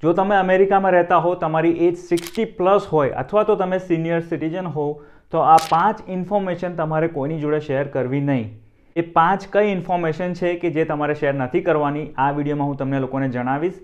જો તમે અમેરિકામાં રહેતા હો, તમારી એજ 60+ હોય અથવા તો તમે સિનિયર સિટીઝન હો, તો આ 5 ઇન્ફોર્મેશન તમારે કોઈની જોડે શેર કરવી નહીં. એ 5 કઈ ઇન્ફોર્મેશન છે કે જે તમારે શેર નથી કરવાની, આ વિડીયોમાં હું તમને લોકોને જણાવીશ.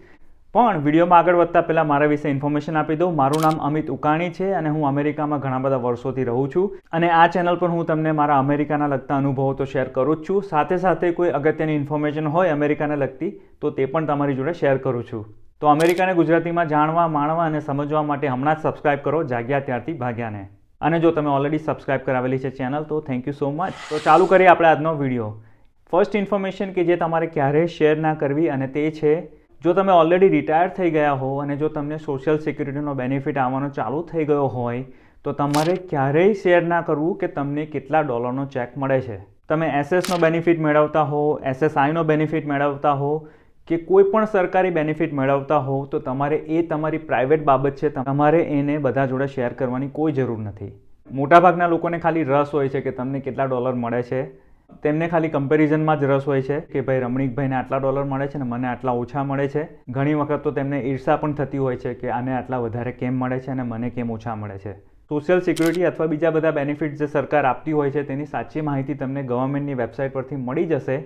પણ વિડીયોમાં આગળ વધતા પહેલાં મારા વિશે ઇન્ફોર્મેશન આપી દઉં. મારું નામ અમિત ઉકાણી છે અને હું અમેરિકામાં ઘણા બધા વર્ષોથી રહું છું. અને આ ચેનલ પર હું તમને મારા અમેરિકાના લગતા અનુભવો તો શેર કરું જ છું. સાથે સાથે કોઈ અગત્યની ઇન્ફોર્મેશન હોય અમેરિકાને લગતી તો તે પણ તમારી જોડે શેર કરું છું. તો અમેરિકાને ગુજરાતીમાં જાણવા, માણવા અને સમજવા માટે હમણાં જ સબસ્ક્રાઇબ કરો, જાગ્યા ત્યારથી ભાગ્યાને. અને જો તમે ઓલરેડી સબસ્ક્રાઇબ કરાવેલી છે ચેનલ તો થેન્ક યુ સો મચ. તો ચાલુ કરીએ આપણે આજનો વિડીયો. ફર્સ્ટ ઇન્ફોર્મેશન કે જે તમારે ક્યારેય શેર ના કરવી, અને તે છે જો તમે ઓલરેડી રિટાયર થઈ ગયા હો અને જો તમને સોશિયલ સિક્યુરિટીનો બેનિફિટ આવવાનો ચાલુ થઈ ગયો હોય તો તમારે ક્યારેય શેર ના કરવું કે તમને કેટલા ડોલરનો ચેક મળે છે. તમે એસએસનો બેનિફિટ મેળવતા હો, એસએસઆઈનો બેનિફિટ મેળવતા હો કે કોઈ પણ સરકારી બેનિફિટ મેળવતા હો તો તમારે એ તમારી પ્રાઇવેટ બાબત છે. તમારે એને બધા જોડે શેર કરવાની કોઈ જરૂર નથી. મોટાભાગના લોકોને ખાલી રસ હોય છે કે તમને કેટલા ડોલર મળે છે. તેમને ખાલી કમ્પેરિઝનમાં જ રસ હોય છે કે ભાઈ રમણીકભાઈને આટલા ડોલર મળે છે ને મને આટલા ઓછા મળે છે. ઘણી વખત તો તેમને ઈર્ષા પણ થતી હોય છે કે આને આટલા વધારે કેમ મળે છે અને મને કેમ ઓછા મળે છે. સોશિયલ સિક્યુરિટી અથવા બીજા બધા બેનિફિટ જે સરકાર આપતી હોય છે તેની સાચી માહિતી તમને ગવર્મેન્ટની વેબસાઇટ પરથી મળી જશે.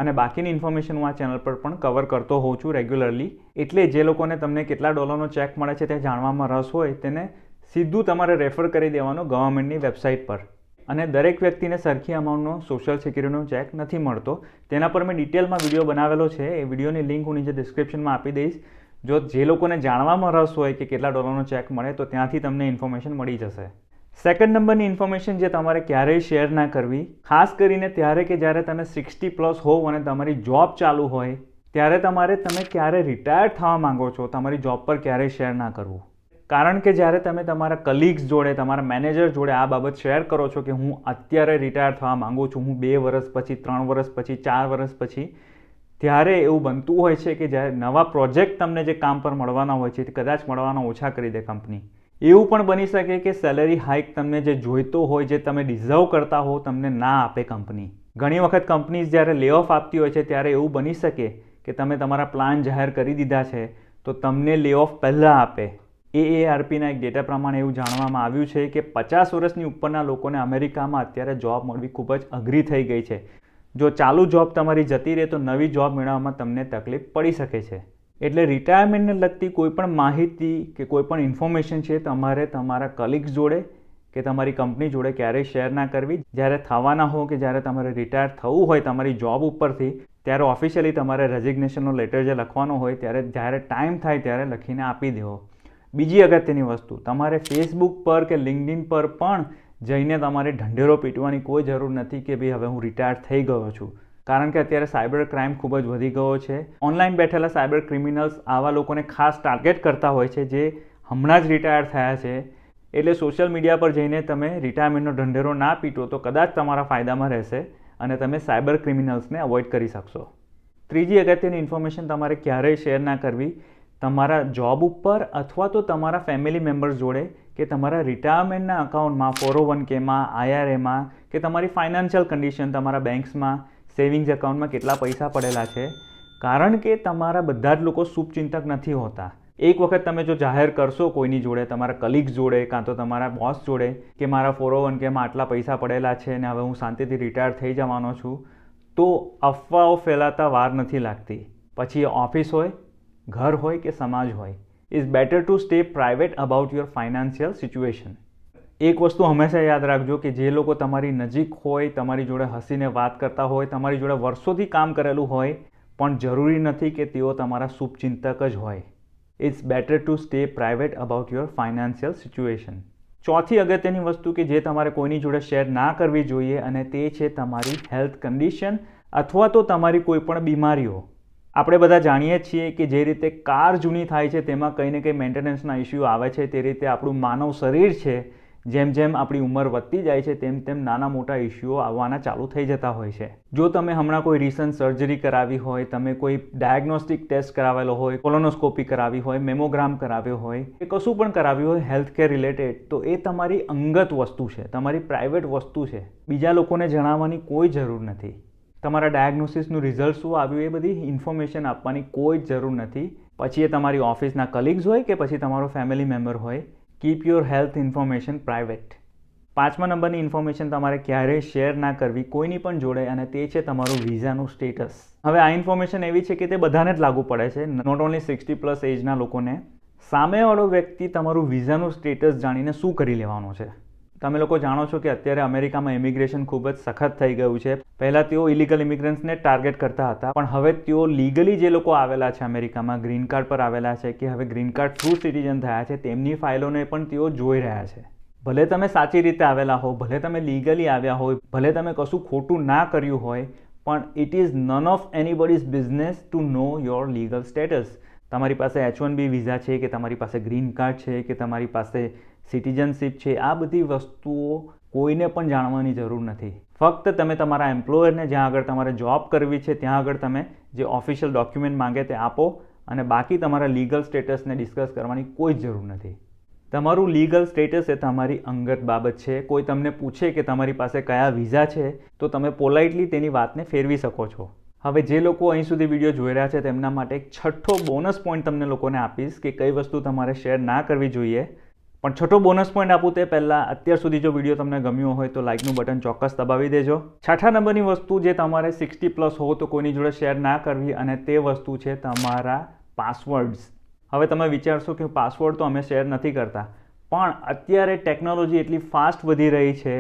અને બાકીની ઇન્ફોર્મેશન હું આ ચેનલ પર પણ કવર કરતો હોઉં છું રેગ્યુલરલી. એટલે જે લોકોને તમને કેટલા ડોલરનો ચેક મળે છે તે જાણવામાં રસ હોય તેને સીધું તમારે રેફર કરી દેવાનો ગવર્મેન્ટની વેબસાઇટ પર. અને દરેક વ્યક્તિને સરખી અમાઉન્ટનો સોશિયલ સિક્યુરિટીનો ચેક નથી મળતો. તેના પર મેં ડિટેલમાં વિડીયો બનાવેલો છે. એ વિડીયોની લિંક હું નીચે ડિસ્ક્રિપ્શનમાં આપી દઈશ. જો જે લોકોને જાણવામાં રસ હોય કે કેટલા ડોલરનો ચેક મળે તો ત્યાંથી તમને ઇન્ફોર્મેશન મળી જશે. સેકન્ડ નંબરની ઇન્ફોર્મેશન જે તમારે ક્યારેય શેર ના કરવી, ખાસ કરીને ત્યારે કે જ્યારે તમે 60+ હોવ અને તમારી જોબ ચાલુ હોય ત્યારે તમે ક્યારે રિટાયર થવા માંગો છો, તમારી જોબ પર ક્યારેય શેર ના કરવું. કારણ કે જ્યારે તમે તમારા કલીગ્સ જોડે, તમારા મેનેજર જોડે આ બાબત શેર કરો છો કે હું અત્યારે રિટાયર થવા માંગુ છું, હું 2 વર્ષ પછી, 3 વર્ષ પછી, 4 વર્ષ પછી, ત્યારે એવું બનતું હોય છે કે જ્યારે નવા પ્રોજેક્ટ તમને જે કામ પર મળવાના હોય છે તે કદાચ મળવાના ઓછા કરી દે કંપની. એવું પણ બની શકે કે સેલરી હાઇક તમને જે જોઈતો હોય, જે તમે ડિઝર્વ કરતા હો, તમને ના આપે કંપની. ઘણી વખત કંપનીઝ જ્યારે લે ઓફ આપતી હોય છે ત્યારે એવું બની શકે કે તમે તમારા પ્લાન જાહેર કરી દીધા છે તો તમને લે ઓફ પહેલાં આપે. AARPના એક ડેટા પ્રમાણે એવું જાણવામાં આવ્યું છે કે 50 વર્ષની ઉપરના લોકોને અમેરિકામાં અત્યારે જોબ મળવી ખૂબ જ અઘરી થઈ ગઈ છે. જો ચાલુ જોબ તમારી જતી રહે તો નવી જોબ મેળવવામાં તમને તકલીફ પડી શકે છે. એટલે રિટાયરમેન્ટને લગતી કોઈ પણ માહિતી કે કોઈ પણ ઇન્ફોર્મેશન છે તમારે તમારા કલીગ્સ જોડે કે તમારી કંપની જોડે ક્યારેય શેર ના કરવી. જ્યારે થવાના હો કે જ્યારે તમારે રિટાયર થવું હોય તમારી જોબ ઉપરથી ત્યારે ઓફિશિયલી તમારે રેઝિગ્નેશનનો લેટર જે લખવાનો હોય જ્યારે ટાઈમ થાય ત્યારે લખીને આપી દેવો. બીજી અગત્યની વસ્તુ, તમારે ફેસબુક પર કે લિંક્ડઇન પર પણ જઈને તમારે ઢંઢેરો પીટવાની કોઈ જરૂર નથી કે ભાઈ હવે હું રિટાયર થઈ ગયો છું. કારણ કે અત્યારે સાયબર ક્રાઇમ ખૂબ જ વધી ગયો છે. ઓનલાઈન બેઠેલા સાયબર ક્રિમિનલ્સ આવા લોકોને ખાસ ટાર્ગેટ કરતા હોય છે જે હમણાં જ રિટાયર થયા છે. એટલે સોશિયલ મીડિયા પર જઈને તમે રિટાયરમેન્ટનો ઢંઢેરો ના પીટો તો કદાચ તમારા ફાયદામાં રહેશે અને તમે સાયબર ક્રિમિનલ્સને અવોઇડ કરી શકશો. ત્રીજી અગત્યની ઇન્ફોર્મેશન તમારે ક્યારેય શેર ના કરવી તમારા જોબ ઉપર અથવા તો તમારા ફેમિલી મેમ્બર્સ જોડે કે તમારા રિટાયરમેન્ટના અકાઉન્ટમાં, 401kમાં, IRAમાં કે તમારી ફાઇનાન્શિયલ કન્ડિશન, તમારા બેંક્સમાં, સેવિંગ્સ એકાઉન્ટમાં કેટલા પૈસા પડેલા છે. કારણ કે તમારા બધા જ લોકો શુભચિંતક નથી હોતા. એક વખત તમે જો જાહેર કરશો કોઈની જોડે, તમારા કલીગ્સ જોડે કાં તો તમારા બોસ જોડે કે મારા 401kમાં આટલા પૈસા પડેલા છે અને હવે હું શાંતિથી રિટાયર થઈ જવાનો છું, તો અફવાઓ ફેલાતા વાર નથી લાગતી. પછી ઓફિસ હોય, ઘર હોય કે સમાજ હોય, it's better to stay private about your financial situation. એક વસ્તુ હંમેશા યાદ રાખજો કે જે લોકો તમારી નજીક હોય, તમારી જોડે હસીને વાત કરતા હોય, તમારી જોડે વર્ષોથી કામ કરેલું હોય, પણ જરૂરી નથી કે તેઓ તમારા શુભચિંતક જ હોય. It's better to stay private about your financial situation. ચોથી અગત્યની વસ્તુ કે જે તમારે કોઈની જોડે શેર ના કરવી જોઈએ અને તે છે તમારી હેલ્થ કન્ડિશન અથવા તો તમારી કોઈ પણ બીમારીઓ. આપણે બધા જાણીએ છીએ કે જે રીતે કાર જૂની થાય છે તેમાં કંઈ ને કંઈ મેન્ટેનન્સના ઇસ્યુ આવે છે, તે રીતે આપણું માનવ શરીર છે, જેમ જેમ આપણી ઉંમર વધતી જાય છે તેમ તેમ નાના મોટા ઇસ્યુઓ આવવાના ચાલુ થઈ જતા હોય છે. જો તમે હમણાં કોઈ રિસન્ટ સર્જરી કરાવી હોય, તમે કોઈ ડાયગ્નોસ્ટિક ટેસ્ટ કરાવેલો હોય, કોલોનોસ્કોપી કરાવી હોય, મેમોગ્રામ કરાવ્યો હોય કે કશું પણ કરાવ્યું હોય હેલ્થ કેર રિલેટેડ, તો એ તમારી અંગત વસ્તુ છે, તમારી પ્રાઇવેટ વસ્તુ છે. બીજા લોકોને જણાવવાની કોઈ જરૂર નથી. તમારા ડાયગ્નોસિસનું રિઝલ્ટ શું આવ્યું એ બધી ઇન્ફોર્મેશન આપવાની કોઈ જ જરૂર નથી. પછી એ તમારી ઓફિસના કલીગ્સ હોય કે પછી તમારો ફેમિલી મેમ્બર હોય, keep your health information private. 5મા નંબરની ઇન્ફોર્મેશન તમારે ક્યારેય શેર ના કરવી કોઈની પણ જોડે, અને તે છે તમારું વિઝાનું સ્ટેટસ. હવે આ ઇન્ફોર્મેશન એવી છે કે તે બધાને જ લાગુ પડે છે, નોટ ઓનલી 60+ એજના લોકોને. સામેવાળો વ્યક્તિ તમારું વિઝાનું સ્ટેટસ જાણીને શું કરી લેવાનું છે? તમે લોકો જાણો છો કે અત્યારે અમેરિકામાં ઇમિગ્રેશન ખૂબ જ સખત થઈ ગયું છે. પહેલાં તેઓ ઇલીગલ ઇમિગ્રન્ટ્સને ટાર્ગેટ કરતા હતા, પણ હવે તેઓ લીગલી જે લોકો આવેલા છે અમેરિકામાં, ગ્રીન કાર્ડ પર આવેલા છે કે હવે ગ્રીન કાર્ડ થ્રુ સિટીઝન થયા છે, તેમની ફાઇલોને પણ તેઓ જોઈ રહ્યા છે. ભલે તમે સાચી રીતે આવેલા હો, ભલે તમે લીગલી આવ્યા હોય, ભલે તમે કશું ખોટું ના કર્યું હોય, પણ it is none of anybody's business to know your legal status. તમારી પાસે H1B વિઝા છે કે તમારી પાસે ગ્રીન કાર્ડ છે કે તમારી પાસે સિટીઝનશીપ છે, આ બધી વસ્તુઓ કોઈને પણ જાણવાની જરૂર નથી. ફક્ત તમે તમારા એમ્પ્લોયરને જ્યાં આગળ તમારે જોબ કરવી છે ત્યાં આગળ તમે જે ઓફિશિયલ ડોક્યુમેન્ટ માંગે તે આપો, અને બાકી તમારા લીગલ સ્ટેટસને ડિસ્કસ કરવાની કોઈ જ જરૂર નથી. તમારું લીગલ સ્ટેટસ એ તમારી અંગત બાબત છે. કોઈ તમને પૂછે કે તમારી પાસે કયા વિઝા છે તો તમે પોલાઇટલી તેની વાતને ફેરવી શકો છો. હવે જે લોકો અહીં સુધી વિડીયો જોઈ રહ્યા છે તેમના માટે એક છઠ્ઠો બોનસ પોઈન્ટ તમને લોકોને આપીશ કે કઈ વસ્તુ તમારે શેર ના કરવી જોઈએ. પણ છઠ્ઠો બોનસ પોઈન્ટ આપું તે પહેલાં અત્યાર સુધી જો વિડીયો તમને ગમ્યો હોય તો લાઇકનું બટન ચોક્કસ દબાવી દેજો. 6થા નંબરની વસ્તુ જે તમારે 60+ હો તો કોઈની જોડે શેર ના કરવી, અને તે વસ્તુ છે તમારા પાસવર્ડ્સ. હવે તમે વિચારશો કે પાસવર્ડ તો અમે શેર નથી કરતા, પણ અત્યારે ટેકનોલોજી એટલી ફાસ્ટ વધી રહી છે,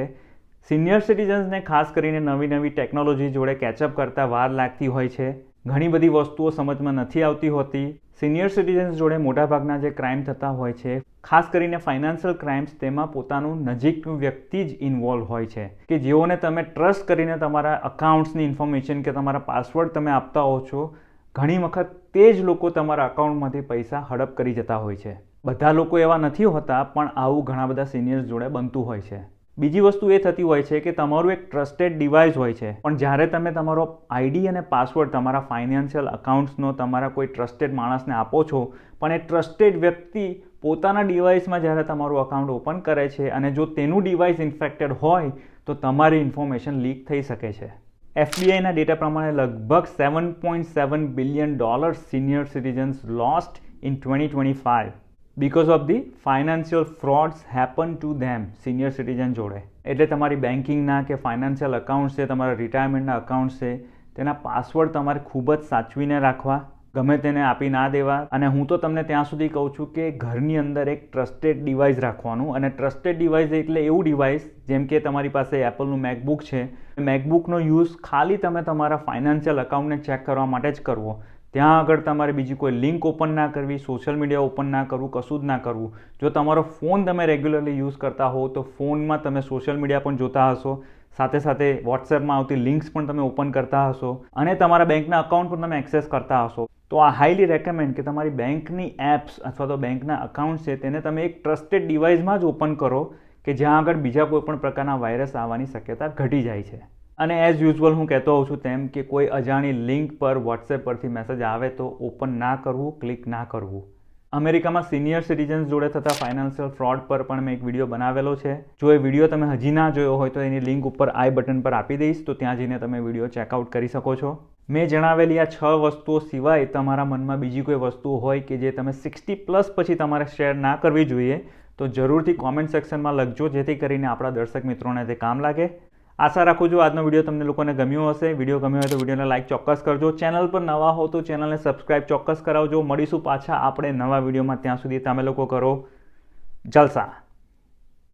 સિનિયર સિટીઝન્સને ખાસ કરીને નવી નવી ટેકનોલોજી જોડે કેચઅપ કરતાં વાર લાગતી હોય છે. ઘણી બધી વસ્તુઓ સમજમાં નથી આવતી હોતી. સિનિયર સિટીઝન્સ જોડે મોટાભાગના જે ક્રાઇમ થતા હોય છે, ખાસ કરીને ફાઇનાન્શિયલ ક્રાઇમ્સ, તેમાં પોતાનું નજીકનું વ્યક્તિ જ ઇન્વોલ્વ હોય છે, કે જેઓને તમે ટ્રસ્ટ કરીને તમારા અકાઉન્ટ્સની ઇન્ફોર્મેશન કે તમારા પાસવર્ડ તમે આપતા હો છો. ઘણી વખત તે જ લોકો તમારા અકાઉન્ટમાંથી પૈસા હડપ કરી જતા હોય છે. બધા લોકો એવા નથી હોતા, પણ આવું ઘણા બધા સિનિયર્સ જોડે બનતું હોય છે. બીજી વસ્તુ એ થતી હોય છે કે તમારું એક ટ્રસ્ટેડ ડિવાઇસ હોય છે, પણ જ્યારે તમે તમારો આઈડી અને પાસવર્ડ તમારા ફાઇનાન્શિયલ અકાઉન્ટ્સનો તમારા કોઈ ટ્રસ્ટેડ માણસને આપો છો, પણ એ ટ્રસ્ટેડ વ્યક્તિ પોતાના ડિવાઇસમાં જ્યારે તમારું અકાઉન્ટ ઓપન કરે છે અને જો તેનું ડિવાઇસ ઇન્ફેક્ટેડ હોય તો તમારી ઇન્ફોર્મેશન લીક થઈ શકે છે. FBIના ડેટા પ્રમાણે લગભગ $7.7 billion senior citizens lost in 2025 because of the financial frauds happen to them. Senior citizen જોડે, એટલે તમારી બેન્કિંગના કે ફાઇનાન્શિયલ અકાઉન્ટ છે, તમારા રિટાયરમેન્ટના અકાઉન્ટ છે, તેના પાસવર્ડ તમારે ખૂબ જ સાચવીને રાખવા, ગમે તેને આપી ના દેવા. અને હું તો તમને ત્યાં સુધી કહું છું કે ઘરની અંદર એક ટ્રસ્ટેડ ડિવાઇસ રાખવાનું. અને ટ્રસ્ટેડ ડિવાઇસ એટલે એવું ડિવાઇસ જેમ કે તમારી પાસે એપલનું મેકબુક છે, મેકબુકનો યુઝ ખાલી તમે તમારા ફાઇનાન્શિયલ અકાઉન્ટને ચેક કરવા માટે જ કરવો. ત્યાં આગળ તમારે બીજી કોઈ લિંક ઓપન ના કરવી, સોશિયલ મીડિયા ઓપન ના કરવું, કશું જ ના કરવું. જો તમારો ફોન તમે રેગ્યુલરલી યુઝ કરતા હો તો ફોનમાં તમે સોશિયલ મીડિયા પણ જોતા હશો, સાથે સાથે વોટ્સએપમાં આવતી લિંક્સ પણ તમે ઓપન કરતા હશો, અને તમારા બેંકના અકાઉન્ટ પણ તમે એક્સેસ કરતા હશો. તો આ હાઈલી રેકમેન્ડ કે તમારી બેંકની એપ્સ અથવા તો બેંકના અકાઉન્ટ છે તેને તમે એક ટ્રસ્ટેડ ડિવાઇસમાં જ ઓપન કરો, કે જ્યાં આગળ બીજા કોઈ પણ પ્રકારના વાયરસ આવવાની શક્યતા ઘટી જાય છે. અને એઝ યુઝ્યુઅલ હું કહેતો હોઉં છું તેમ કે કોઈ અજાણી લિંક પર વોટ્સએપ પરથી મેસેજ આવે તો ઓપન ના કરવું, ક્લિક ના કરવું. અમેરિકામાં સિનિયર સિટીઝન્સ જોડે થતા ફાઇનાન્શિયલ ફ્રોડ પર પણ મેં એક વિડીયો બનાવેલો છે. જો એ વિડીયો તમે હજી ના જોયો હોય તો એની લિંક ઉપર આઈ બટન પર આપી દઈશ, તો ત્યાં જઈને તમે વિડીયો ચેકઆઉટ કરી શકો છો. મેં જણાવેલી આ 6 વસ્તુઓ સિવાય તમારા મનમાં બીજી કોઈ વસ્તુ હોય કે જે તમે 60+ પછી તમારે શેર ના કરવી જોઈએ તો જરૂરથી કોમેન્ટ સેક્શનમાં લખજો, જેથી કરીને આપણા દર્શક મિત્રોને તે કામ લાગે. આશા રાખું છું આજનો વિડીયો તમને લોકોને ગમ્યો હશે. વિડીયો ગમ્યો હોય તો વિડીયોને લાઇક ચોક્કસ કરજો. ચેનલ પર નવા હો તો ચેનલને સબસ્ક્રાઇબ ચોક્કસ કરાવજો. મળીશું પાછા આપણે નવા વિડીયોમાં. ત્યાં સુધી તમે લોકો કરો જલસા.